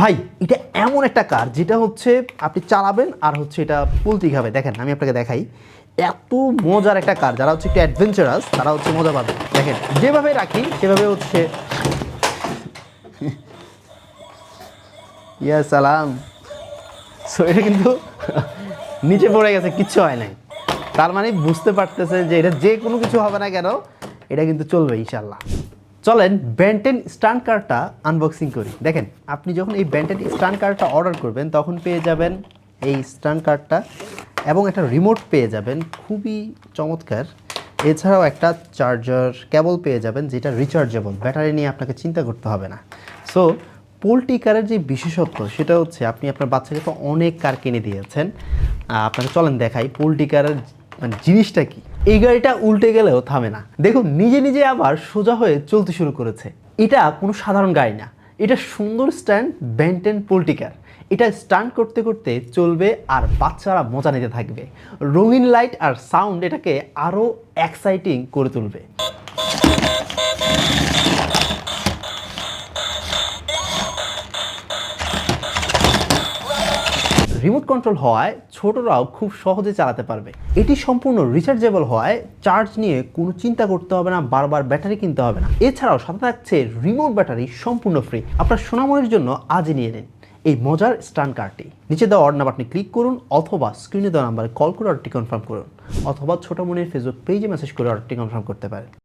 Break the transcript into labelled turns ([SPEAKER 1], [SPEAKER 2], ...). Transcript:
[SPEAKER 1] ভাই এটা এমন একটা কার যেটা হচ্ছে আপনি চালাবেন আর হচ্ছে এটা পুলতি খাবে। দেখেন আমি আপনাকে দেখাই, এত মজার একটা কার। যারা হচ্ছে একটু অ্যাডভেঞ্চারাস তারা হচ্ছে মজা পাবে। দেখেন যেভাবে রাখি সেভাবে হচ্ছে ইয়া সালাম। সো এটা কিন্তু নিচে পড়ে গেছে, কিচ্ছু হয় নাই। তার মানে বুঝতে পারতেছে যে এটা যে কোনো কিছু হবে না কেন, এটা কিন্তু চলবে ইনশাল্লাহ। চলেন বেন্টেন স্টান কারটা আনবক্সিং করি। দেখেন আপনি যখন এই বেন্টেন স্টান কারটা অর্ডার করবেন তখন পেয়ে যাবেন এই স্টান কারটা এবং একটা রিমোট পেয়ে যাবেন, খুবই চমৎকার। এছাড়াও একটা চার্জার কেবল পেয়ে যাবেন যেটা রিচার্জেবল, ব্যাটারি নিয়ে আপনাকে চিন্তা করতে হবে না। সো পোল্ট্রি কারের যে বিশেষত্ব সেটা হচ্ছে আপনি আপনার বাচ্চাকে তো অনেক কার কিনে দিয়েছেন, আপনাকে চলেন দেখাই পোল্ট্রি কারের মানে জিনিসটা কি। এই গাড়িটা উল্টে গেলেও থামে না, দেখুন নিজে নিজে আবার সোজা হয়ে চলতে শুরু করেছে। এটা কোনো সাধারণ গাড়ি না, এটা সুন্দর স্ট্যান্ড বেন্টেন পোল্ট্রি কার। এটা স্টান্ট করতে করতে চলবে আর বাচ্চারা মজা নিতে থাকবে। রঙিন লাইট আর সাউন্ড এটাকে আরও এক্সাইটিং করে তুলবে। রিমোট কন্ট্রোল হওয়ায় ছোটরাও খুব সহজে চালাতে পারবে। এটি সম্পূর্ণ রিচার্জেবল হওয়ায় চার্জ নিয়ে কোনো চিন্তা করতে হবে না, বারবার ব্যাটারি কিনতে হবে না। এছাড়াও সাথে থাকছে রিমোট ব্যাটারি সম্পূর্ণ ফ্রি। আপনার সোনামণির জন্য আজই নিয়ে নিন এই মজার স্টান কারটি। নিচে দেওয়া অর্ডার বাটনে ক্লিক করুন অথবা স্ক্রিনে দেওয়া নাম্বারে কল করে অর্ডারটি কনফার্ম করুন, অথবা ছোটমণির ফেসবুক পেজে মেসেজ করে অর্ডারটি কনফার্ম করতে পারেন।